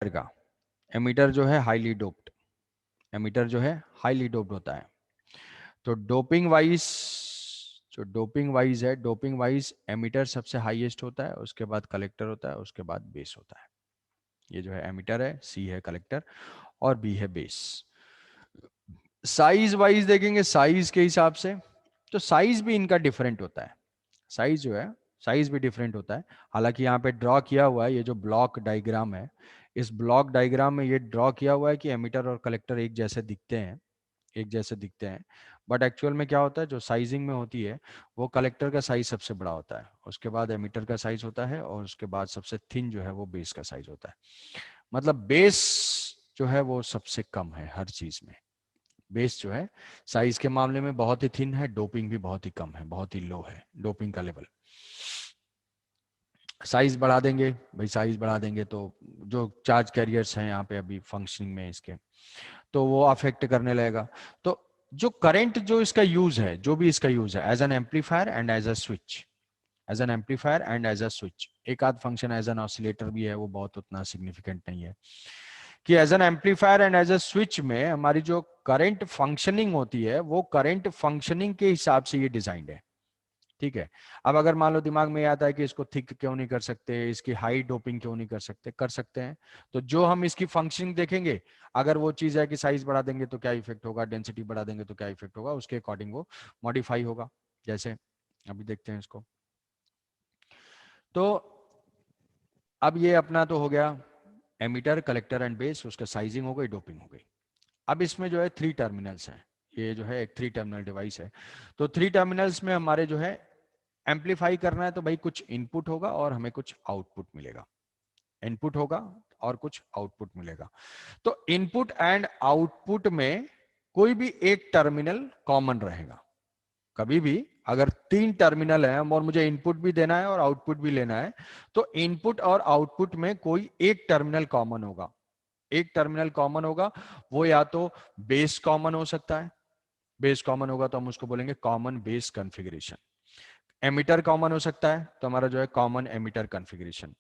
का, एमिटर जो है हाईली डोप्ड, एमिटर जो है हाईली डोप्ड होता है। तो डोपिंग वाइज, जो डोपिंग वाइज है, डोपिंग वाइज एमिटर सबसे हाईएस्ट होता है, उसके बाद कलेक्टर होता है, उसके बाद बेस होता है। ये जो है एमिटर है, सी है कलेक्टर और बी है बेस। साइज वाइज देखेंगे, साइज के हिसाब से तो साइज भी इनका डिफरेंट होता है। साइज जो है, साइज भी डिफरेंट होता है। हालांकि यहाँ पे ड्रॉ किया हुआ है, ये जो ब्लॉक डायग्राम है, इस ब्लॉक डायग्राम में ये ड्रॉ किया हुआ है कि एमिटर और कलेक्टर एक जैसे दिखते हैं, एक जैसे दिखते हैं। बट एक्चुअल में क्या होता है, जो साइजिंग में होती है वो कलेक्टर का साइज सबसे बड़ा होता है, उसके बाद एमिटर का साइज होता है, और उसके बाद सबसे थिन जो है वो बेस का साइज होता है। मतलब बेस जो है वो सबसे कम है हर चीज में। बेस जो है साइज के मामले में बहुत ही थिन है, डोपिंग भी बहुत ही कम है, बहुत ही लो है डोपिंग का लेवल। साइज बढ़ा देंगे भाई, साइज बढ़ा देंगे तो जो चार्ज कैरियर्स हैं यहाँ पे अभी फंक्शनिंग में इसके, तो वो अफेक्ट करने लगेगा। तो जो करंट जो इसका यूज है, जो भी इसका यूज है as an amplifier and as a switch, as an amplifier and as a switch, एक आध फंक्शन एज एन ऑसिलेटर भी है, वो बहुत उतना सिग्निफिकेंट नहीं है। कि as an amplifier and as a switch में हमारी जो करंट फंक्शनिंग होती है वो करंट फंक्शनिंग के हिसाब से ये डिजाइंड है। ठीक है। अब अगर मान लो दिमाग में आता है कि इसको थिक क्यों नहीं कर सकते, इसकी हाई डोपिंग क्यों नहीं कर सकते, कर सकते हैं। तो जो हम इसकी फंक्शनिंग देखेंगे, अगर वो चीज है कि साइज बढ़ा देंगे तो क्या इफेक्ट होगा, डेंसिटी बढ़ा देंगे तो क्या इफेक्ट होगा, उसके अकॉर्डिंग वो मॉडिफाई होगा। जैसे अभी देखते हैं इसको। तो अब ये अपना तो हो गया एमीटर, कलेक्टर एंड बेस, उसका साइजिंग हो गई, डोपिंग हो गई। अब इसमें जो है 3 टर्मिनल्स हैं, ये जो है एक 3 टर्मिनल डिवाइस है। तो 3 टर्मिनल्स में हमारे जो है एम्पलीफाई करना है, तो भाई कुछ इनपुट होगा और हमें कुछ आउटपुट मिलेगा, इनपुट होगा और कुछ आउटपुट मिलेगा। तो इनपुट एंड आउटपुट में कोई भी एक टर्मिनल कॉमन रहेगा। कभी भी अगर 3 टर्मिनल है और मुझे इनपुट भी देना है और आउटपुट भी लेना है, तो इनपुट और आउटपुट में कोई एक टर्मिनल कॉमन होगा। एक टर्मिनल कॉमन होगा, वो या तो बेस कॉमन हो सकता है, बेस कॉमन होगा तो हम उसको बोलेंगे common base configuration. Emitter common हो सकता है तो हमारा जो है common emitter configuration.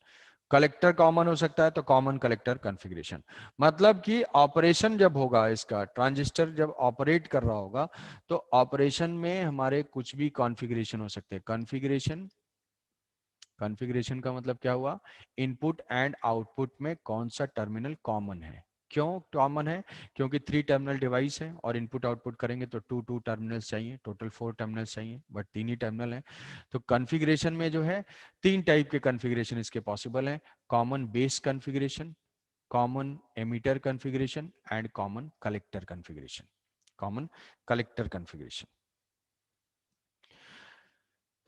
Collector common हो सकता है तो कॉमन कलेक्टर कॉन्फ़िगरेशन। मतलब कि ऑपरेशन जब होगा, इसका ट्रांजिस्टर जब ऑपरेट कर रहा होगा, तो ऑपरेशन में हमारे कुछ भी कॉन्फ़िगरेशन हो सकते हैं। कॉन्फ़िगरेशन, कॉन्फ़िगरेशन का मतलब क्या हुआ, इनपुट एंड आउटपुट में कौन सा टर्मिनल कॉमन है। क्यों कॉमन है, क्योंकि 3 टर्मिनल डिवाइस है और इनपुट आउटपुट करेंगे तो 2 टर्मिनल्स चाहिए, टोटल 4 टर्मिनल्स चाहिए, बट 3 ही टर्मिनल है। तो कॉन्फ़िगरेशन में जो है 3 टाइप के कॉन्फ़िगरेशन इसके पॉसिबल है। Common base configuration, common ammeter configuration and common collector configuration, common collector configuration.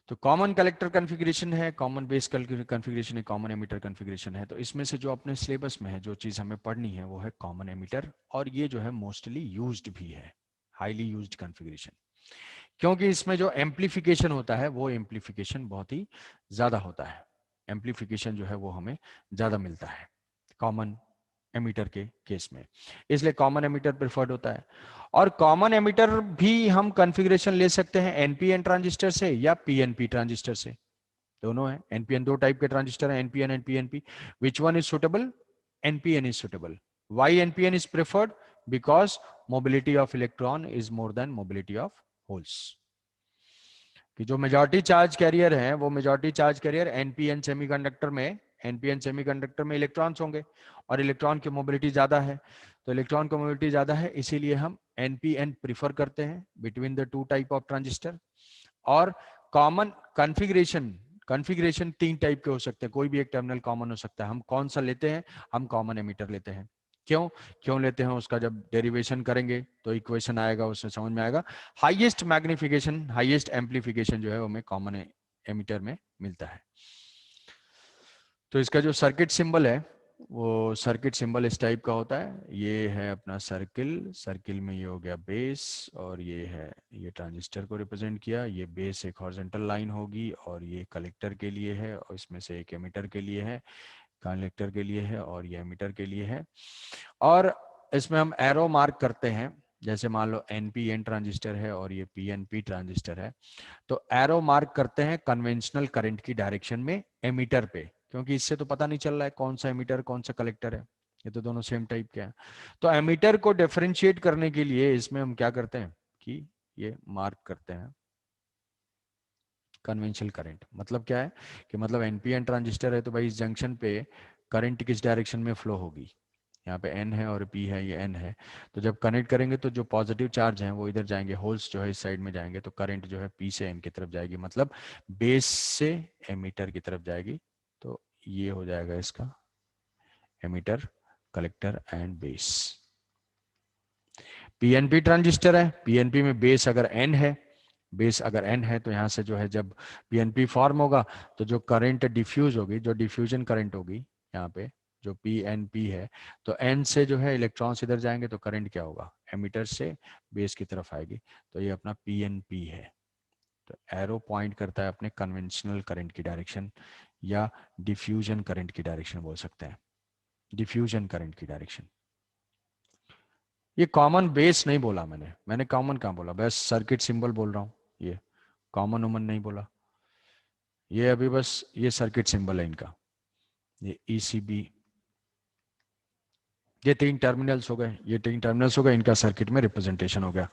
तो कॉमन कलेक्टर कॉन्फ़िगरेशन है, कॉमन बेस कॉन्फ़िगरेशन है, कॉमन एमिटर कॉन्फ़िगरेशन है। तो इसमें से जो अपने सिलेबस में है, जो चीज हमें पढ़नी है वो है कॉमन एमिटर, और ये जो है मोस्टली यूज्ड भी है, हाईली यूज्ड कॉन्फ़िगरेशन। क्योंकि इसमें जो एम्पलीफिकेशन होता है वो एम्पलीफिकेशन बहुत ही ज्यादा होता है, एम्पलीफिकेशन जो है वो हमें ज्यादा मिलता है कॉमन एमीटर के केस में, इसलिए कॉमन एमीटर प्रेफर्ड होता है। और कॉमन एमीटर भी हम कॉन्फ़िगरेशन ले सकते हैं एनपीएन ट्रांजिस्टर से या पीएनपी ट्रांजिस्टर से, दोनों है। एनपीएन 2 टाइप के ट्रांजिस्टर है, NPN and PNP. Which one is suitable, NPN is suitable. Why NPN is preferred, because mobility of electron is more than mobility of holes. कि जो majority charge carrier हैं, वो majority charge carrier NPN semiconductor में, NPN semiconductor में electrons होंगे, और electron की mobility ज्यादा है। तो इलेक्ट्रॉन की मोबिलिटी ज्यादा है, इसीलिए हम एनपीएन प्रीफर करते हैं between the 2 type of transistor. और कॉमन कॉन्फ़िगरेशन, कॉन्फ़िगरेशन 3 टाइप के हो सकते हैं, कोई भी एक टर्मिनल कॉमन हो सकता है। हम कौन सा लेते हैं, हम कॉमन एमिटर लेते हैं। क्यों क्यों लेते हैं, उसका जब डेरिवेशन करेंगे तो इक्वेशन आएगा, उससे समझ में आएगा। हाईएस्ट मैग्निफिकेशन, हाईएस्ट एम्पलीफिकेशन जो है वो हमें कॉमन एमिटर में मिलता है। तो इसका जो सर्किट सिंबल है, वो सर्किट सिंबल इस टाइप का होता है। ये है अपना सर्किल, सर्किल में ये हो गया बेस, और ये है, ये ट्रांजिस्टर को रिप्रेजेंट किया। ये बेस एक हॉरिजॉन्टल लाइन होगी, और ये कलेक्टर के लिए है, और इसमें से एक एमिटर के लिए है, कलेक्टर के लिए है, और ये एमिटर के लिए है। और इसमें हम एरो मार्क करते हैं, जैसे मान लो एनपीएन ट्रांजिस्टर है और ये पीएनपी ट्रांजिस्टर है, तो एरो मार्क करते हैं कन्वेंशनल करंट की डायरेक्शन में एमीटर पे, क्योंकि इससे तो पता नहीं चल रहा है कौन सा एमीटर कौन सा कलेक्टर है। ये तो दोनों सेम टाइप के हैं। तो एमीटर को डिफरेंशिएट करने के लिए इसमें हम क्या करते हैं कि ये मार्क करते हैं कन्वेंशनल करंट। मतलब क्या है कि मतलब एनपीएन ट्रांजिस्टर है तो भाई इस जंक्शन पे करंट किस डायरेक्शन में फ्लो होगी, यहाँ पे एन है और पी है, ये एन है। तो जब कनेक्ट करेंगे तो जो पॉजिटिव चार्ज हैं वो इधर जाएंगे, होल्स जो है इस साइड में जाएंगे, तो करंट जो है पी से एन की तरफ जाएगी, मतलब बेस से एमीटर की तरफ जाएगी। तो ये हो जाएगा इसका emitter, collector and base. PNP transistor है, पीएनपी में बेस अगर एन है, बेस अगर एन है तो यहाँ से जो है जब पीएनपी फॉर्म होगा तो जो करंट डिफ्यूज होगी, जो डिफ्यूजन करंट होगी यहाँ पे जो पीएनपी है, तो एन से जो है इलेक्ट्रॉन्स इधर जाएंगे तो करंट क्या होगा, एमीटर से बेस की तरफ आएगी। तो ये अपना पीएनपी है। तो एरो पॉइंट करता है अपने कन्वेंशनल करंट की डायरेक्शन या डिफ्यूजन करंट की डायरेक्शन बोल सकते हैं, डिफ्यूजन करंट की डायरेक्शन। ये कॉमन बेस नहीं बोला मैंने कॉमन कहाँ बोला, बस सर्किट सिंबल बोल रहा हूँ, ये कॉमन उमन नहीं बोला। ये अभी बस ये सर्किट सिंबल है इनका, ये ईसीबी, ये 3 टर्मिनल्स हो गए, ये 3 टर्मिनल्स हो गए, इनका सर्किट में रिप्रेजेंटेशन हो गया।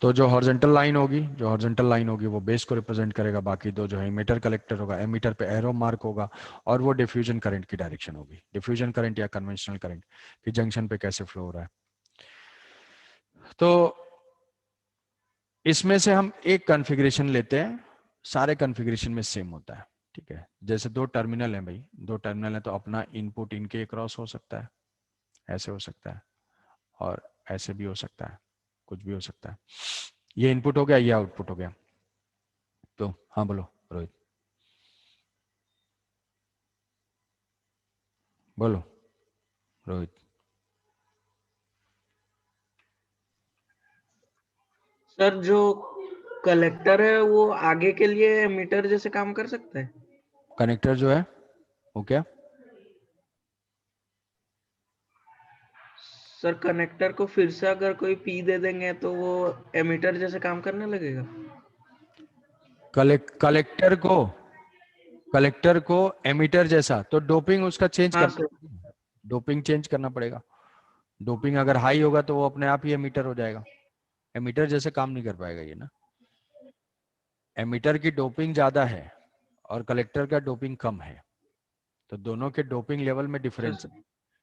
तो जो हॉरिजॉन्टल लाइन होगी, जो हॉरिजॉन्टल लाइन होगी वो बेस को रिप्रेजेंट करेगा, बाकी दो जो है एमीटर कलेक्टर होगा, एमीटर पे एरो मार्क होगा, और वो डिफ्यूजन करंट की डायरेक्शन होगी, डिफ्यूजन करंट या कन्वेंशनल करंट कि जंक्शन पे कैसे फ्लो हो रहा है। तो इसमें से हम एक कॉन्फ़िगरेशन लेते हैं, सारे कॉन्फ़िगरेशन में सेम होता है, ठीक है। जैसे 2 टर्मिनल हैं भाई, 2 टर्मिनल है तो अपना इनपुट इनके क्रॉस हो सकता है, ऐसे हो सकता है, और ऐसे भी हो सकता है, कुछ भी हो सकता है। ये इनपुट हो गया, ये आउटपुट हो गया। तो हाँ बोलो रोहित, बोलो रोहित। सर जो कलेक्टर है वो आगे के लिए मीटर जैसे काम कर सकता है? कनेक्टर जो है वो क्या, सर कनेक्टर को फिर से अगर कोई पी दे देंगे तो वो एमीटर जैसे काम करने लगेगा? कलेक्टर को एमीटर जैसा, तो डोपिंग उसका चेंज हाँ करना सर। पड़ेगा, डोपिंग चेंज करना पड़ेगा। डोपिंग अगर हाई होगा तो वो अपने आप ही एमीटर हो जाएगा, एमीटर जैसे काम नहीं कर पाएगा ये ना। एमीटर की डोपिंग ज्यादा है और कलेक्टर का डोपिंग कम है, तो दोनों के डोपिंग लेवल में डिफरेंस है।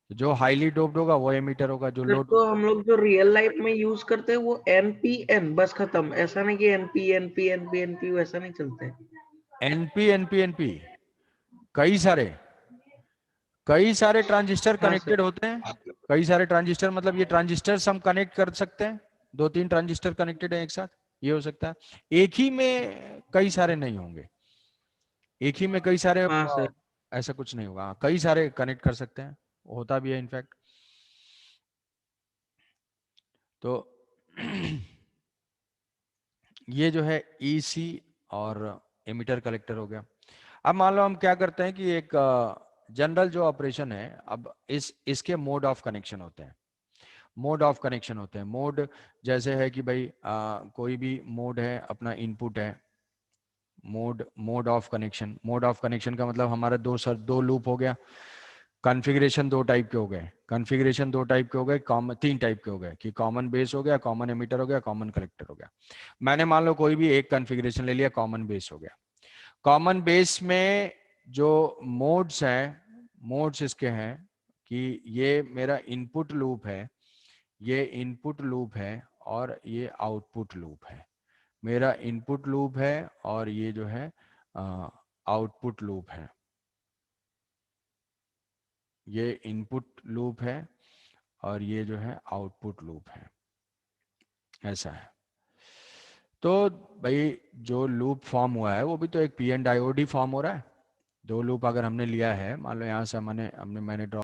जो हाईली डोप्ड होगा वो एमीटर होगा, जो सर लो तो हम लोग जो रियल लाइफ में यूज करते हैं वो एनपीएन बस खत्म, ऐसा नहीं कि एनपी एनपी एनपी एनपी वैसा नहीं चलता है। एनपी एनपी एनपी कई सारे ट्रांजिस्टर हाँ सर। कनेक्टेड होते हैं, कई सारे ट्रांजिस्टर, मतलब ये ट्रांजिस्टर हम कनेक्ट कर सकते हैं, 2-3 ट्रांजिस्टर कनेक्टेड है एक साथ, ये हो सकता है। एक ही में कई सारे नहीं होंगे, एक ही में कई सारे हाँ सर। ऐसा कुछ नहीं होगा, कई सारे कनेक्ट कर सकते हैं, होता भी है इनफैक्ट। तो ये जो है ईसी और एमिटर कलेक्टर हो गया। अब मान लो हम क्या करते हैं कि एक जनरल जो ऑपरेशन है, अब इसके मोड ऑफ कनेक्शन होते हैं, मोड ऑफ कनेक्शन होते हैं। मोड जैसे है कि भाई कोई भी मोड है, अपना इनपुट है, mode of connection, mode of connection का मतलब हमारा दो लूप हो गया। कॉन्फ़िगरेशन 2 टाइप के हो गए, कॉन्फ़िगरेशन 2 टाइप के हो गए, कॉमन 3 टाइप के हो गए कि कॉमन बेस हो गया, कॉमन एमिटर हो गया, कॉमन कलेक्टर हो गया। मैंने मान लो कोई भी एक कॉन्फ़िगरेशन ले लिया, कॉमन बेस हो गया। कॉमन बेस में जो मोड्स हैं, मोड्स इसके हैं कि ये मेरा इनपुट लूप है, ये इनपुट लूप है, और ये आउटपुट लूप है। मेरा इनपुट लूप है और ये जो है आउटपुट लूप है, ये इनपुट लूप है और ये जो है आउटपुट लूप है, ऐसा है। तो भाई जो लूप फॉर्म हुआ है वो भी तो एक पी एन डायोड ही फॉर्म हो रहा है। 2 लूप अगर हमने लिया है, मान लो यहाँ से मैंने ड्रॉ,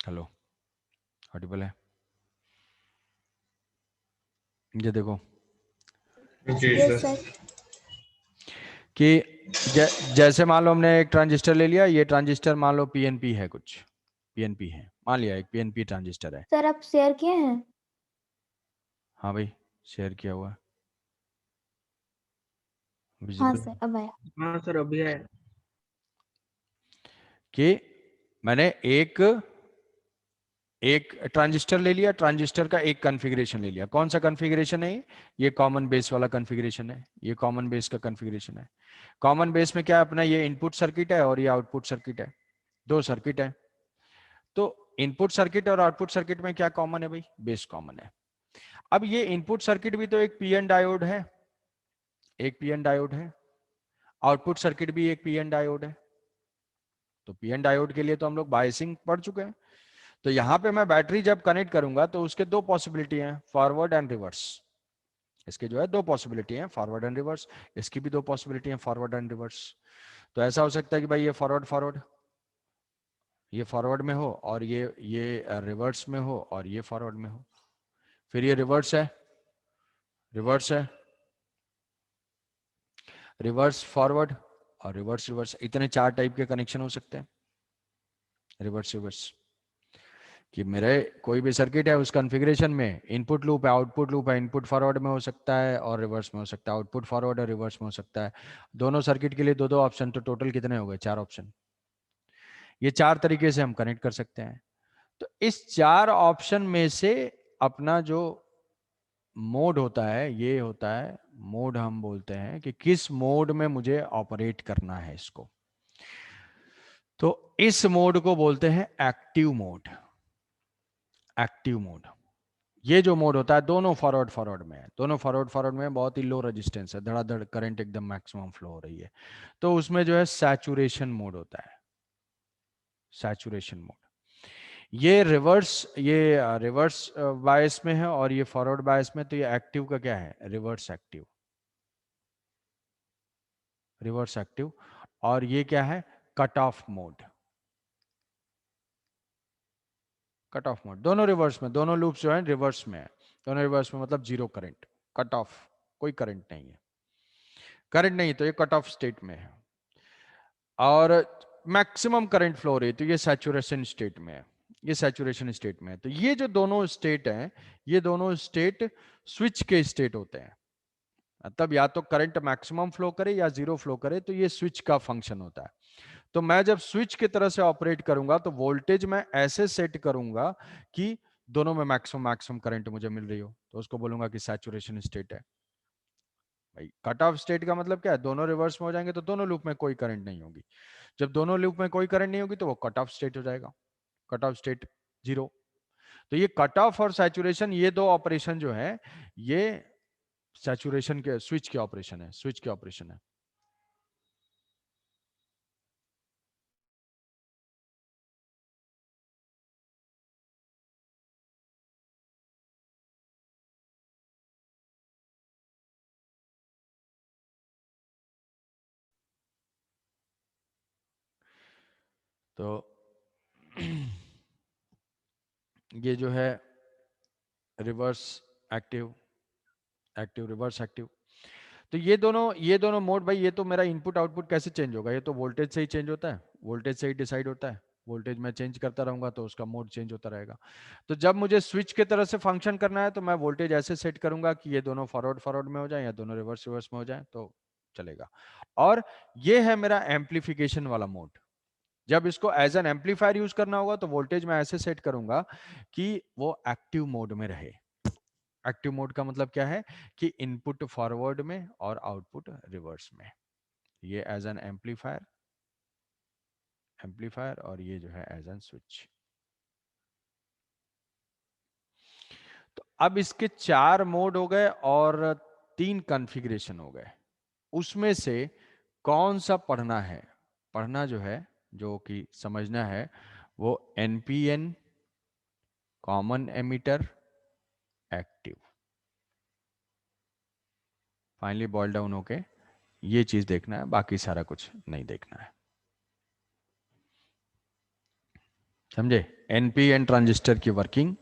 हेलो, ऑडिबल है? ये देखो जी सर। कि जैसे मान लो हमने एक ट्रांजिस्टर ले लिया, ये ट्रांजिस्टर मान लो पीएनपी है, कुछ पीएनपी है, मान लिया एक पीएनपी ट्रांजिस्टर है। सर आप शेयर किए हैं? हाँ भाई, शेयर किया हुआ है, हाँ विजिबल सर, अब आया। हाँ सर अभी आया। कि मैंने एक एक ट्रांजिस्टर ले लिया, ट्रांजिस्टर का एक कॉन्फ़िगरेशन ले लिया। कौन सा कॉन्फ़िगरेशन है ये कॉमन बेस वाला कॉन्फ़िगरेशन है, ये कॉमन बेस का कॉन्फ़िगरेशन है। कॉमन बेस में क्या है अपना, ये इनपुट सर्किट है और ये आउटपुट सर्किट है, दो सर्किट है। तो इनपुट सर्किट और आउटपुट सर्किट में क्या कॉमन है भाई, बेस कॉमन है। अब ये इनपुट सर्किट भी तो एक पीएन डायोड है, एक पीएन डायोड है, आउटपुट सर्किट भी एक पीएन डायोड है। तो पीएन डायोड के लिए तो हम लोग बायसिंग पढ़ चुके हैं। तो यहां पे मैं बैटरी जब कनेक्ट करूंगा तो उसके दो पॉसिबिलिटी हैं, फॉरवर्ड एंड रिवर्स। इसके जो है दो पॉसिबिलिटी हैं, फॉरवर्ड एंड रिवर्स। इसकी भी दो पॉसिबिलिटी हैं, फॉरवर्ड एंड रिवर्स। तो ऐसा हो सकता है कि भाई ये फॉरवर्ड फॉरवर्ड, ये फॉरवर्ड में हो और ये रिवर्स में हो और ये फॉरवर्ड में हो। फिर ये रिवर्स है, रिवर्स है, रिवर्स फॉरवर्ड और रिवर्स रिवर्स। इतने चार टाइप के कनेक्शन हो सकते हैं रिवर्स रिवर्स। कि मेरे कोई भी सर्किट है उस कॉन्फ़िगरेशन में इनपुट लूप है, आउटपुट लूप है, इनपुट फॉरवर्ड में हो सकता है और रिवर्स में हो सकता है, आउटपुट फॉरवर्ड और रिवर्स में हो सकता है। दोनों सर्किट के लिए दो दो ऑप्शन, तो टोटल कितने हो गए, चार ऑप्शन। ये चार तरीके से हम कनेक्ट कर सकते हैं। तो इस चार ऑप्शन में से अपना जो मोड होता है, ये होता है मोड, हम बोलते हैं कि किस मोड में मुझे ऑपरेट करना है इसको। तो इस मोड को बोलते हैं एक्टिव मोड। एक्टिव मोड, ये जो मोड होता है दोनों फॉरवर्ड फॉरवर्ड में है, दोनों फॉरवर्ड फॉरवर्ड में बहुत ही लो रेजिस्टेंस है, धड़ाधड़ करंट एकदम मैक्सिमम फ्लो हो रही है। तो उसमें जो है सैचुरेशन मोड होता है, सैचुरेशन मोड। ये रिवर्स बायस में है और ये फॉरवर्ड बायस में। तो ये एक्टिव का क्या है, रिवर्स एक्टिव, रिवर्स एक्टिव। और ये क्या है, cut off mode, cut off mode. दोनों रिवर्स में, दोनों लूप्स जो है रिवर्स में है, दोनों रिवर्स में मतलब जीरो करंट, कट ऑफ, कोई करंट नहीं है, करंट नहीं, तो ये कट ऑफ स्टेट में है। और मैक्सिमम करंट फ्लो रही है, तो ये सैचुरेशन स्टेट में है, ये सैचुरेशन स्टेट में है। तो ये जो दोनों स्टेट हैं, ये दोनों स्टेट स्विच के स्टेट होते हैं। मतलब या तो करंट मैक्सिमम फ्लो करे या जीरो फ्लो करे, तो ये स्विच का फंक्शन होता है। तो मैं जब स्विच की तरह से ऑपरेट करूंगा तो वोल्टेज मैं ऐसे सेट करूंगा कि दोनों में मैक्सिमम मैक्सिमम करंट मुझे मिल रही हो, तो उसको बोलूंगा कि सैचुरेशन स्टेट है। भाई कट ऑफ स्टेट का मतलब क्या है, दोनों रिवर्स में हो जाएंगे तो दोनों लूप में कोई करंट नहीं होगी। जब दोनों लूप में कोई करंट नहीं होगी तो वो कट ऑफ स्टेट हो जाएगा, कट ऑफ स्टेट जीरो। तो ये कट ऑफ और सैचुरेशन, ये दो ऑपरेशन जो है, ये सैचुरेशन के स्विच के ऑपरेशन है, स्विच के ऑपरेशन है। तो ये जो है reverse active, active reverse active. तो ये दोनों मोड भाई, ये तो मेरा इनपुट आउटपुट कैसे चेंज होगा, ये तो वोल्टेज से ही चेंज होता है, वोल्टेज से ही डिसाइड होता है। वोल्टेज मैं चेंज करता रहूंगा तो उसका मोड चेंज होता रहेगा। तो जब मुझे स्विच की तरह से फंक्शन करना है तो मैं वोल्टेज ऐसे सेट करूंगा कि ये दोनों फॉरवर्ड फॉरवर्ड में हो जाए या दोनों रिवर्स रिवर्स में हो जाए तो चलेगा। और ये है मेरा एम्पलीफिकेशन वाला मोड। जब इसको एज एन एम्पलीफायर यूज करना होगा तो वोल्टेज मैं ऐसे सेट करूंगा कि वो एक्टिव मोड में रहे। एक्टिव मोड का मतलब क्या है कि इनपुट फॉरवर्ड में और आउटपुट रिवर्स में, ये एज एन एम्पलीफायर, एम्पलीफायर, और ये जो है एज एन स्विच। तो अब इसके चार मोड हो गए और तीन कॉन्फ़िगरेशन हो गए। उसमें से कौन सा पढ़ना है, पढ़ना जो है, जो कि समझना है, वो NPN, common emitter, active. Finally boil down होके ये चीज देखना है, बाकी सारा कुछ नहीं देखना है। समझे? एनपीएन ट्रांजिस्टर की वर्किंग,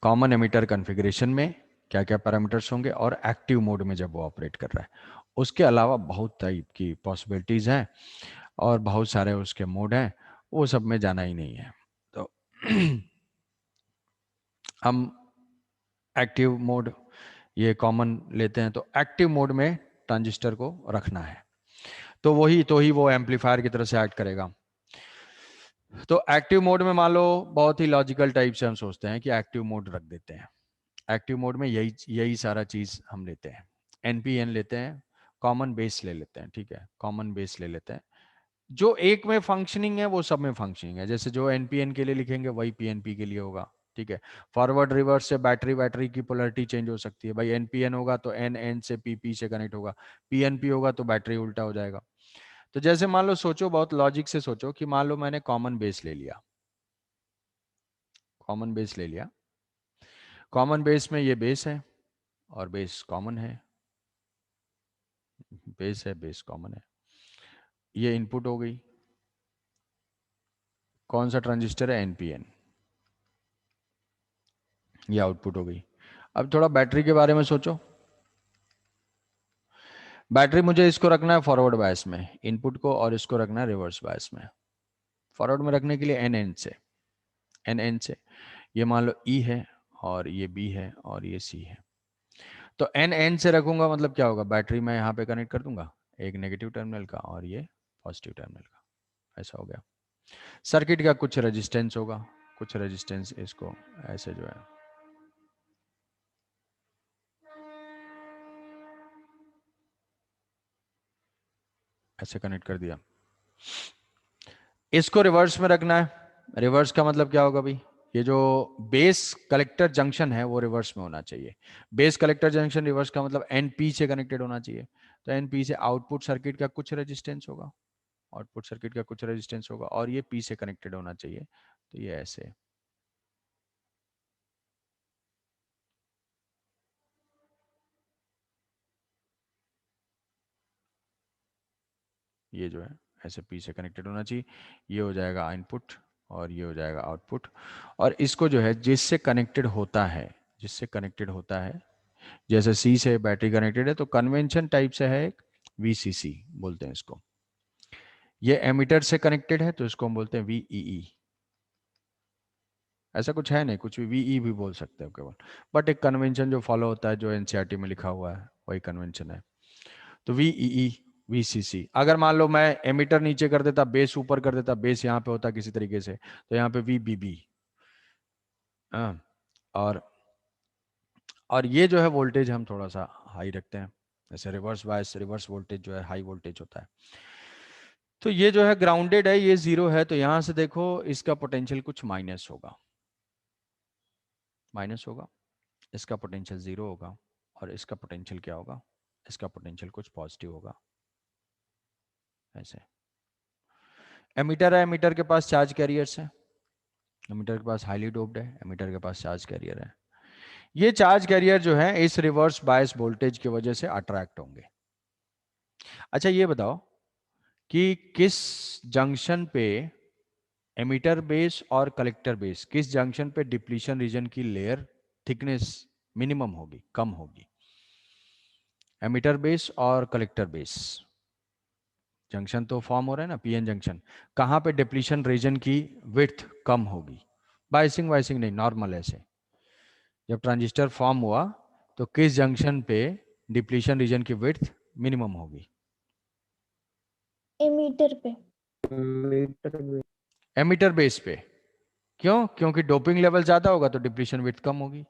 कॉमन एमिटर कॉन्फ़िगरेशन में क्या क्या पैरामीटर्स होंगे, और एक्टिव मोड में जब वो ऑपरेट कर रहा है। उसके अलावा बहुत टाइप की पॉसिबिलिटीज हैं और बहुत सारे उसके मोड हैं, वो सब में जाना ही नहीं है। तो हम एक्टिव मोड ये कॉमन लेते हैं, तो एक्टिव मोड में ट्रांजिस्टर को रखना है, तो ही वो एम्पलीफायर की तरह से एक्ट करेगा। तो एक्टिव मोड में मान लो बहुत ही लॉजिकल टाइप से हम सोचते हैं कि एक्टिव मोड रख देते हैं। एक्टिव मोड में यही सारा चीज हम लेते हैं, एनपीएन लेते हैं, कॉमन बेस ले लेते हैं, ठीक है, कॉमन बेस ले लेते हैं। जो एक में फंक्शनिंग है वो सब में फंक्शनिंग है, जैसे जो एनपीएन के लिए लिखेंगे वही पीएनपी के लिए होगा, ठीक है। फॉरवर्ड रिवर्स से बैटरी की पोलरिटी चेंज हो सकती है, भाई एनपीएन होगा तो एन एन से पीपी से कनेक्ट होगा, पीएनपी होगा तो बैटरी उल्टा हो जाएगा। तो जैसे मान लो, सोचो बहुत लॉजिक से सोचो कि मान लो मैंने कॉमन बेस ले लिया, कॉमन बेस ले लिया, कॉमन बेस में ये बेस है और बेस कॉमन है, बेस है, बेस कॉमन है, ये इनपुट हो गई, कौन सा ट्रांजिस्टर है, एनपीएन, ये आउटपुट हो गई। अब थोड़ा बैटरी के बारे में सोचो, बैटरी मुझे इसको रखना है फॉरवर्ड बायस में इनपुट को, और इसको रखना है रिवर्स बायस में। फॉरवर्ड में रखने के लिए एन एन से ये मान लो ई है और ये बी है और ये सी है, तो एन से रखूंगा मतलब क्या होगा, बैटरी मैं यहाँ पे कनेक्ट कर दूंगा, एक नेगेटिव टर्मिनल का और ये पॉजिटिव टर्मिनल का, ऐसा हो गया। सर्किट का कुछ रेजिस्टेंस होगा, कुछ रेजिस्टेंस, इसको ऐसे जो है ऐसे कनेक्ट कर दिया। इसको रिवर्स में रखना है, रिवर्स का मतलब क्या होगा भाई, ये जो बेस कलेक्टर जंक्शन है वो रिवर्स में होना चाहिए। बेस कलेक्टर जंक्शन रिवर्स का मतलब एनपी से कनेक्टेड होना चाहिए, तो एनपी से आउटपुट सर्किट का कुछ रेजिस्टेंस होगा, आउटपुट सर्किट का कुछ रेजिस्टेंस होगा, और ये पी से कनेक्टेड होना चाहिए, तो ये ऐसे, ये जो है ऐसे पी से कनेक्टेड होना चाहिए, ये हो जाएगा इनपुट और ये हो जाएगा आउटपुट। और इसको जो है जिससे कनेक्टेड होता है, जिससे कनेक्टेड होता है, जैसे सी से बैटरी कनेक्टेड है तो कन्वेंशन टाइप से है एक, वीसीसी बोलते हैं इसको। ये एमीटर से कनेक्टेड है तो इसको हम बोलते हैं वीईई, ऐसा कुछ है नहीं, कुछ भी वीई भी बोल सकते हो केवल, बट एक कन्वेंशन जो फॉलो होता है, जो एनसीईआरटी में लिखा हुआ है वही कन्वेंशन है। तो वीईई, वीसीसी, अगर मान लो मैं एमीटर नीचे कर देता, बेस ऊपर कर देता, बेस यहाँ पे होता किसी तरीके से, तो यहाँ पे वीबीबी, और ये जो है वोल्टेज हम थोड़ा सा हाई रखते हैं, जैसे रिवर्स बायस, रिवर्स वोल्टेज जो है हाई वोल्टेज होता है। तो ये जो है ग्राउंडेड है, ये जीरो है, तो यहां से देखो इसका पोटेंशियल कुछ माइनस होगा, माइनस होगा, इसका पोटेंशियल जीरो होगा, और इसका पोटेंशियल क्या होगा, इसका पोटेंशियल कुछ पॉजिटिव होगा, ऐसे। एमीटर है, एमीटर के पास चार्ज कैरियर्स है, एमीटर के पास हाईली डोप्ड है, एमीटर के पास चार्ज कैरियर है। ये चार्ज कैरियर जो है इस रिवर्स बायस वोल्टेज की वजह से अट्रैक्ट होंगे। अच्छा ये बताओ कि किस जंक्शन पे एमीटर बेस और कलेक्टर बेस, किस जंक्शन पे डिप्लीशन रीजन की लेयर थिकनेस मिनिमम होगी, कम होगी, एमीटर बेस और कलेक्टर बेस, जंक्शन तो फॉर्म हो रहा है ना, पीएन जंक्शन, कहां पे डिप्लीशन रीजन की विड्थ कम होगी, बाइसिंग वाइसिंग नहीं, नॉर्मल ऐसे, जब ट्रांजिस्टर फॉर्म हुआ तो किस जंक्शन पे डिप्लीशन रीजन की विड्थ मिनिमम होगी, एमीटर पे। एमीटर बेस पे। क्यों, क्योंकि डोपिंग लेवल ज्यादा होगा तो डिप्लीशन विड्थ कम होगी,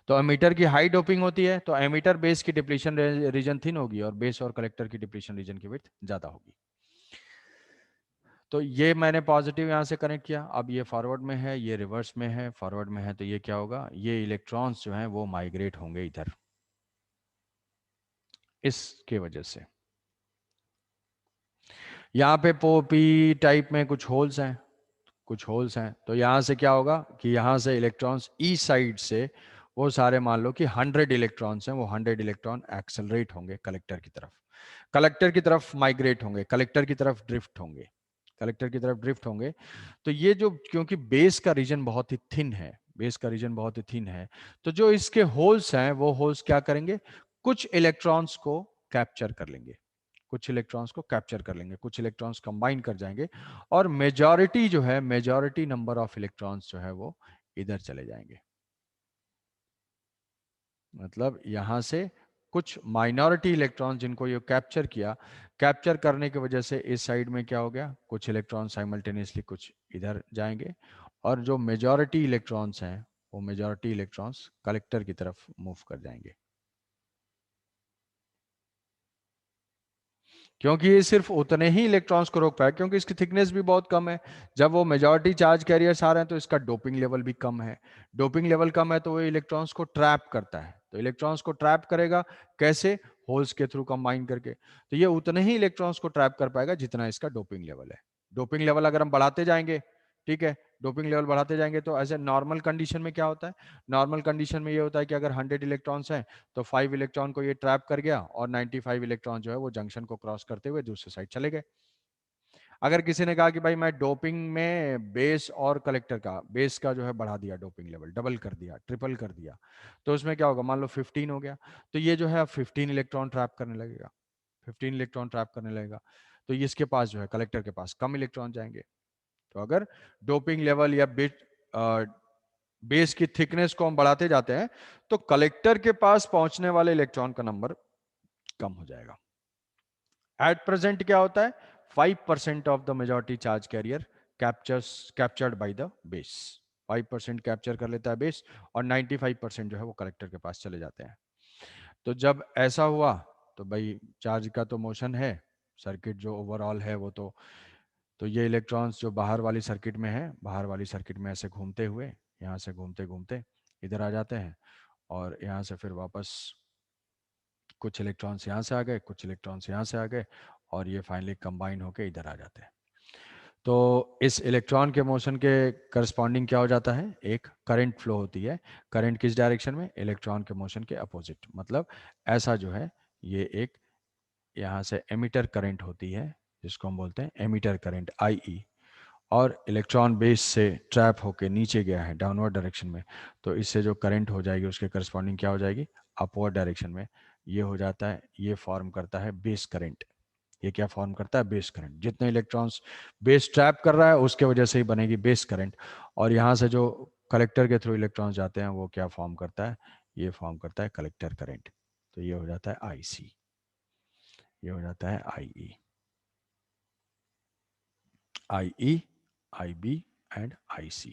तो एमीटर की हाई डोपिंग होती है तो एमीटर बेस की डिप्लीशन रीजन थिन होगी, और बेस और कलेक्टर की डिप्लीशन रीजन की विड्थ ज्यादा होगी। तो ये मैंने पॉजिटिव यहां से कनेक्ट किया, अब ये फॉरवर्ड में है, ये रिवर्स में है, फॉरवर्ड में है तो ये क्या होगा, ये इलेक्ट्रॉन्स जो हैं वो माइग्रेट होंगे इधर, इसके वजह से। यहाँ पे पी टाइप में कुछ होल्स हैं, कुछ होल्स हैं, तो यहाँ से क्या होगा कि यहाँ से इलेक्ट्रॉन्स ई साइड से वो सारे, मान लो कि 100 इलेक्ट्रॉन्स हैं, वो 100 इलेक्ट्रॉन एक्सेलरेट होंगे कलेक्टर की तरफ, कलेक्टर की तरफ माइग्रेट होंगे, कलेक्टर की तरफ ड्रिफ्ट होंगे, कलेक्टर की तरफ ड्रिफ्ट होंगे। तो ये जो, क्योंकि बेस का रीजन बहुत ही थिन है, बेस का रीजन बहुत ही थिन है, तो जो इसके होल्स हैं वो होल्स क्या करेंगे, कुछ इलेक्ट्रॉन्स को कैप्चर कर लेंगे, कुछ इलेक्ट्रॉन्स को कैप्चर कर लेंगे, कुछ इलेक्ट्रॉन्स कंबाइन कर जाएंगे, और मेजॉरिटी जो है, मेजॉरिटी नंबर ऑफ इलेक्ट्रॉन्स जो है वो इधर चले जाएंगे, मतलब यहां से कुछ माइनॉरिटी इलेक्ट्रॉन जिनको ये कैप्चर किया, कैप्चर करने की वजह से इस साइड में क्या हो गया, कुछ इलेक्ट्रॉन साइमल्टेनियसली कुछ इधर जाएंगे, और जो मेजॉरिटी इलेक्ट्रॉन्स हैं वो मेजॉरिटी इलेक्ट्रॉन्स कलेक्टर की तरफ मूव कर जाएंगे, क्योंकि ये सिर्फ उतने ही इलेक्ट्रॉन्स को रोक पाया, क्योंकि इसकी थिकनेस भी बहुत कम है। जब वो मेजॉरिटी चार्ज कैरियर्स आ रहे हैं तो इसका डोपिंग लेवल भी कम है, डोपिंग लेवल कम है तो वो इलेक्ट्रॉन्स को ट्रैप करता है। तो इलेक्ट्रॉन्स को ट्रैप करेगा कैसे, होल्स के थ्रू कंबाइन करके। तो ये उतने ही इलेक्ट्रॉन्स को ट्रैप कर पाएगा जितना इसका डोपिंग लेवल है। डोपिंग लेवल अगर हम बढ़ाते जाएंगे, ठीक है, डोपिंग लेवल बढ़ाते जाएंगे तो एज ए नॉर्मल कंडीशन में क्या होता है, नॉर्मल कंडीशन में ये होता है कि अगर 100 इलेक्ट्रॉन्स हैं तो 5 इलेक्ट्रॉन को ये ट्रैप कर गया और 95 इलेक्ट्रॉन जो है वो जंक्शन को क्रॉस करते हुए दूसरे साइड चले गए। अगर किसी ने कहा कि भाई मैं डोपिंग में बेस और कलेक्टर का, बेस का जो है बढ़ा दिया, डोपिंग लेवल डबल कर दिया, ट्रिपल कर दिया, तो उसमें क्या होगा, मान लो 15 हो गया, तो ये जो है अब 15 इलेक्ट्रॉन ट्रैप करने लगेगा, 15 इलेक्ट्रॉन ट्रैप करने लगेगा। तो इसके पास जो है कलेक्टर के पास कम इलेक्ट्रॉन जाएंगे। तो अगर डोपिंग लेवल या बेस की थिकनेस को हम बढ़ाते जाते हैं तो कलेक्टर के पास पहुंचने वाले इलेक्ट्रॉन का नंबर कम हो जाएगा। एट प्रेजेंट क्या होता है, 5% of the majority charge carrier captured by the base, 5% capture कर लेता है बेस और 95% जो है वो कलेक्टर के पास चले जाते हैं। तो जब ऐसा हुआ तो भाई चार्ज का तो मोशन है, सर्किट जो ओवरऑल है वो तो ये इलेक्ट्रॉन्स जो बाहर वाली सर्किट में है, बाहर वाली सर्किट में ऐसे घूमते हुए यहाँ से घूमते घूमते इधर आ जाते हैं, और यहाँ से फिर वापस कुछ इलेक्ट्रॉन्स यहाँ से आ गए, कुछ इलेक्ट्रॉन्स यहाँ से आ गए, और ये फाइनली कंबाइन होके इधर आ जाते हैं। तो इस इलेक्ट्रॉन के मोशन के करस्पॉन्डिंग क्या हो जाता है, एक करंट फ्लो होती है। करंट किस डायरेक्शन में, इलेक्ट्रॉन के मोशन के अपोजिट। मतलब ऐसा जो है ये एक यहाँ से एमिटर करंट होती है जिसको हम बोलते हैं एमिटर करंट IE, और इलेक्ट्रॉन बेस से ट्रैप होके नीचे गया है डाउनवर्ड डायरेक्शन में, तो इससे जो करंट हो जाएगी उसके करस्पॉन्डिंग क्या हो जाएगी, अपवर्ड डायरेक्शन में। ये हो जाता है, ये फॉर्म करता है बेस करंट। ये क्या फॉर्म करता है, बेस करंट। जितने इलेक्ट्रॉन्स बेस ट्रैप कर रहा है उसके वजह से ही बनेगी बेस करंट, और यहाँ से जो कलेक्टर के थ्रू इलेक्ट्रॉन्स जाते हैं वो क्या फॉर्म करता है, ये फॉर्म करता है कलेक्टर करंट। तो ये हो जाता है IC, ये हो जाता है IE, IB एंड IC।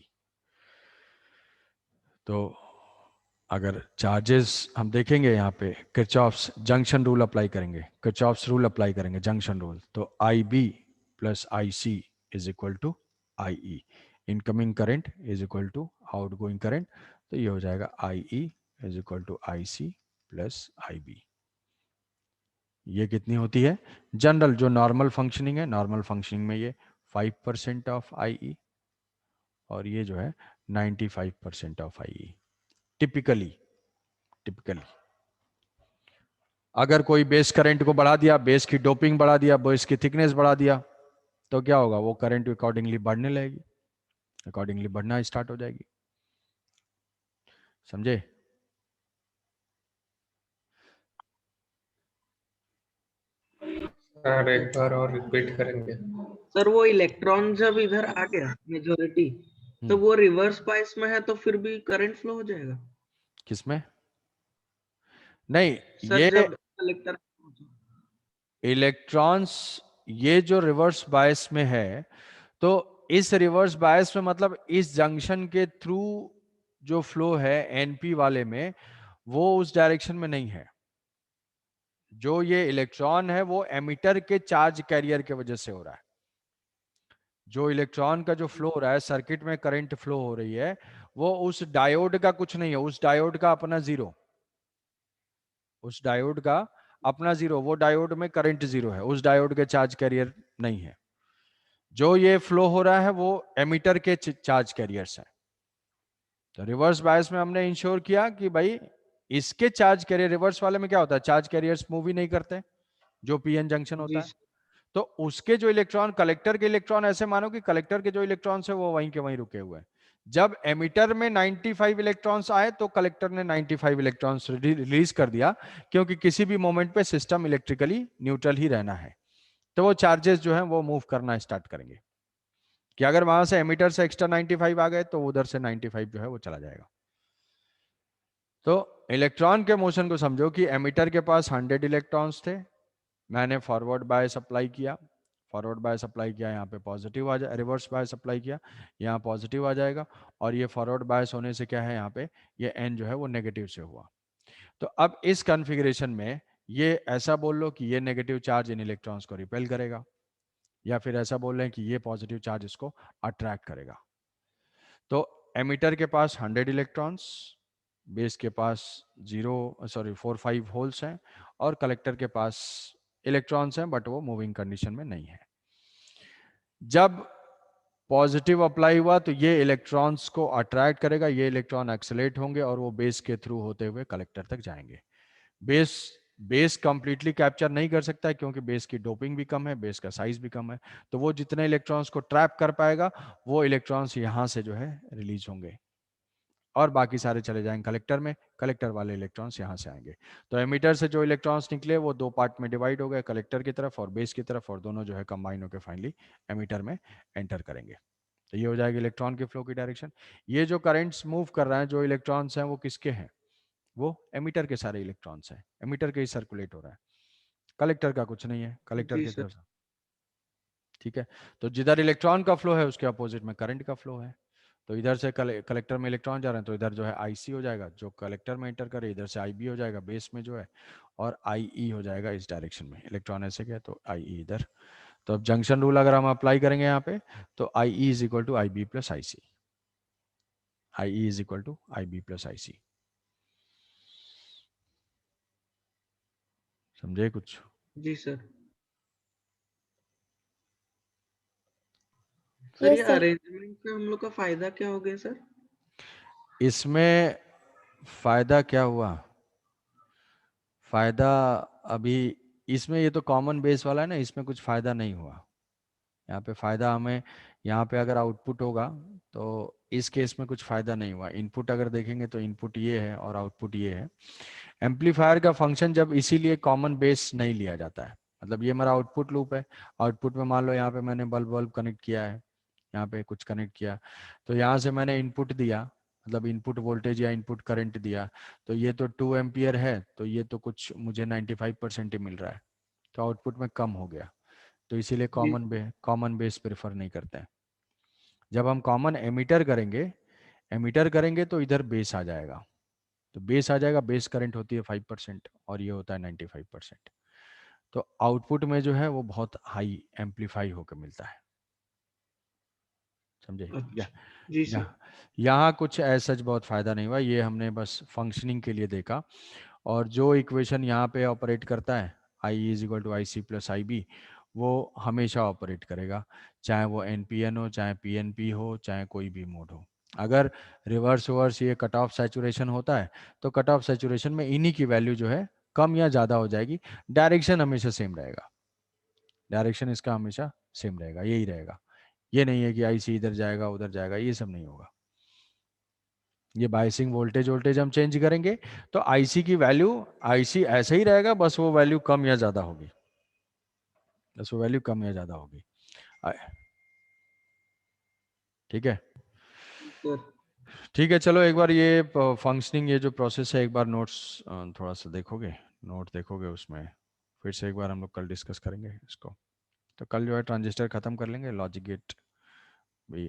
तो अगर चार्जेस हम देखेंगे यहाँ पे, किरचॉफ्स जंक्शन रूल अप्लाई करेंगे, किरचॉफ्स रूल अप्लाई करेंगे जंक्शन रूल, तो IB plus IC is equal to IE, incoming current is equal to outgoing current. तो ये हो जाएगा IE is equal to IC plus IB। ये कितनी होती है, जनरल जो नॉर्मल फंक्शनिंग है, नॉर्मल फंक्शनिंग में ये 5% ऑफ IE, और ये जो है 95% ऑफ IE। टिपिकली टिपिकली अगर कोई बेस करंट को बढ़ा दिया, बेस की डोपिंग बढ़ा दिया, बेस की थिकनेस बढ़ा दिया, तो क्या होगा, वो करंट अकॉर्डिंगली बढ़ने लगेगी, अकॉर्डिंगली बढ़ना स्टार्ट हो जाएगी। समझे? सर एक बार और रिपीट करेंगे? सर वो इलेक्ट्रॉन जब इधर आ गया मेजोरिटी, तो वो रिवर्स बायस में है तो फिर भी करंट फ्लो हो जाएगा किसमें? नहीं, सर ये जब कलेक्टर। इलेक्ट्रॉन्स, ये जो रिवर्स बायस में है, तो इस रिवर्स बायस में मतलब इस जंक्शन के थ्रू जो फ्लो है NP वाले में, वो उस डायरेक्शन में नहीं है। जो ये इलेक्ट्रॉन है वो एमिटर के चार्ज कैरियर के वजह से हो रहा है। जो इलेक्ट्रॉन का जो फ्लो हो रहा है, सर्किट में करंट फ्लो हो रही है, वो उस डायोड का कुछ नहीं है, उस डायोड का अपना जीरो, उस डायोड का अपना जीरो, वो डायोड में करंट जीरो है, उस डायोड के चार्ज कैरियर नहीं है। जो ये फ्लो हो रहा है वो एमिटर के चार्ज कैरियर्स है। तो रिवर्स बायस में हमने इंश्योर किया कि भाई इसके चार्ज कैरियर, रिवर्स वाले में क्या होता है, चार्ज कैरियर्स मूव ही नहीं करते, जो PN जंक्शन होता जी है। तो उसके जो इलेक्ट्रॉन, कलेक्टर के इलेक्ट्रॉन, ऐसे मानो कि कलेक्टर के जो इलेक्ट्रॉन्स है वो वहीं के वहीं रुके हुए हैं। जब एमिटर में 95 इलेक्ट्रॉन्स आए तो कलेक्टर ने 95 इलेक्ट्रॉन्स रिलीज कर दिया, क्योंकि किसी भी मोमेंट पे सिस्टम इलेक्ट्रिकली न्यूट्रल ही रहना है। तो वो चार्जेस जो है वो मूव करना स्टार्ट करेंगे, कि अगर वहां से एमिटर से एक्स्ट्रा 95 आ गए तो उधर से 95 जो है वो चला जाएगा। तो इलेक्ट्रॉन के मोशन को समझो कि एमिटर के पास 100 इलेक्ट्रॉन्स थे, मैंने फॉरवर्ड बायस अप्लाई किया, फॉरवर्ड बायस अप्लाई किया, यहाँ पे पॉजिटिव आ जाए, रिवर्स बायस अप्लाई किया, यहाँ पॉजिटिव आ जाएगा, और ये फॉरवर्ड बायस होने से क्या है, यहाँ पे ये n जो है वो नेगेटिव से हुआ। तो अब इस कॉन्फ़िगरेशन में ये ऐसा बोल लो कि ये नेगेटिव चार्ज इन इलेक्ट्रॉन्स को रिपेल करेगा, या फिर ऐसा बोल रहे हैं कि ये पॉजिटिव चार्ज इसको अट्रैक्ट करेगा। तो एमिटर के पास 100 इलेक्ट्रॉन्स, बेस के पास 4-5 होल्स हैं, और कलेक्टर के पास इलेक्ट्रॉन्स हैं बट वो मूविंग कंडीशन में नहीं है। जब पॉजिटिव अप्लाई हुआ तो ये इलेक्ट्रॉन्स को अट्रैक्ट करेगा, ये इलेक्ट्रॉन एक्सेलेरेट होंगे और वो बेस के थ्रू होते हुए कलेक्टर तक जाएंगे। बेस कंप्लीटली कैप्चर नहीं कर सकता है क्योंकि बेस की डोपिंग भी कम है, बेस का साइज भी कम है, तो वो जितने इलेक्ट्रॉन्स को ट्रैप कर पाएगा वो इलेक्ट्रॉन्स यहां से जो है रिलीज होंगे, और बाकी सारे चले जाएंगे कलेक्टर में, कलेक्टर वाले इलेक्ट्रॉन्स यहाँ से आएंगे। तो एमिटर से जो इलेक्ट्रॉन्स निकले वो 2 पार्ट में डिवाइड हो गए, कलेक्टर की तरफ और बेस की तरफ, और दोनों जो है कंबाइन होकर फाइनली एमिटर में एंटर करेंगे। तो ये हो जाएगी इलेक्ट्रॉन के फ्लो की डायरेक्शन। ये जो करंट्स मूव कर रहे हैं, जो इलेक्ट्रॉन्स हैं वो किसके हैं, वो एमिटर के सारे इलेक्ट्रॉन्स हैं, एमिटर के ही सर्कुलेट हो रहा है, कलेक्टर का कुछ नहीं है, कलेक्टर जी की सर। तरफ से। ठीक है, तो जिधर इलेक्ट्रॉन का फ्लो है उसके अपोजिट में करंट का फ्लो है। तो इधर से कलेक्टर में इलेक्ट्रॉन जा रहे हैं तो इधर जो है आईसी हो जाएगा, जो कलेक्टर में एंटर करे, इधर से आईबी हो जाएगा बेस में जो है, और आईई हो जाएगा इस डायरेक्शन में, इलेक्ट्रॉन ऐसे गया तो आईई इधर। तो अब जंक्शन रूल अगर हम अप्लाई करेंगे यहाँ पे, तो IE is equal to IB plus IC, IE is equal to IB plus IC. समझे कुछ? जी सर। सर, ये सर अरेंजमेंट से हम लोग का फायदा क्या हो गया सर? इसमें फायदा क्या हुआ, फायदा अभी इसमें, ये तो कॉमन बेस वाला है ना, इसमें कुछ फायदा नहीं हुआ। यहाँ पे फायदा हमें, यहाँ पे अगर आउटपुट होगा तो इस केस में कुछ फायदा नहीं हुआ। इनपुट अगर देखेंगे तो इनपुट ये है और आउटपुट ये है। एम्पलीफायर का फंक्शन जब इसीलिए कॉमन बेस नहीं लिया जाता है, मतलब ये हमारा आउटपुट लूप है, आउटपुट में मान लो यहाँ पे मैंने बल्ब कनेक्ट किया है, यहाँ पे कुछ कनेक्ट किया, तो यहाँ से मैंने इनपुट दिया, मतलब इनपुट वोल्टेज या इनपुट करंट दिया, तो ये तो 2 एम्पियर है, तो ये तो कुछ मुझे 95% ही मिल रहा है, तो आउटपुट में कम हो गया, तो इसीलिए जी। कॉमन बेस प्रेफर नहीं करते हैं। जब हम कॉमन एमिटर करेंगे तो इधर बेस आ जाएगा, तो बेस आ जाएगा, बेस करंट होती है 5% और ये होता है 95%, तो आउटपुट में जो है वो बहुत हाई एम्पलीफाई होकर मिलता है। समझे? या अच्छा। जी या सर। यहाँ कुछ ऐसा बहुत फायदा नहीं हुआ, ये हमने बस फंक्शनिंग के लिए देखा। और जो इक्वेशन यहाँ पे ऑपरेट करता है, I is equal to I C plus I B, वो हमेशा ऑपरेट करेगा, चाहे वो एन पी एन हो, चाहे पी एन पी हो, चाहे कोई भी मोड हो। अगर रिवर्स रिवर्स ये कट ऑफ सैचुरेशन होता है तो कट ऑफ सैचुरेशन में इन्हीं की वैल्यू जो है कम या ज़्यादा हो जाएगी, डायरेक्शन हमेशा सेम रहेगा, डायरेक्शन इसका हमेशा सेम रहेगा, यही रहेगा। ये नहीं है कि आई सी इधर जाएगा उधर जाएगा, ये सब नहीं होगा। ये बायसिंग वोल्टेज वोल्टेज हम चेंज करेंगे तो आईसी की वैल्यू, आईसी ऐसे ही रहेगा, बस वो वैल्यू कम या ज्यादा होगी, बस वो वैल्यू कम या ज्यादा होगी। ठीक है, सर। ठीक है, चलो एक बार ये फंक्शनिंग, ये जो प्रोसेस है, एक बार नोट्स थोड़ा सा देखोगे, नोट देखोगे उसमें, फिर से एक बार हम लोग कल डिस्कस करेंगे इसको। तो कल जो है ट्रांजिस्टर खत्म कर लेंगे, लॉजिक गेट भी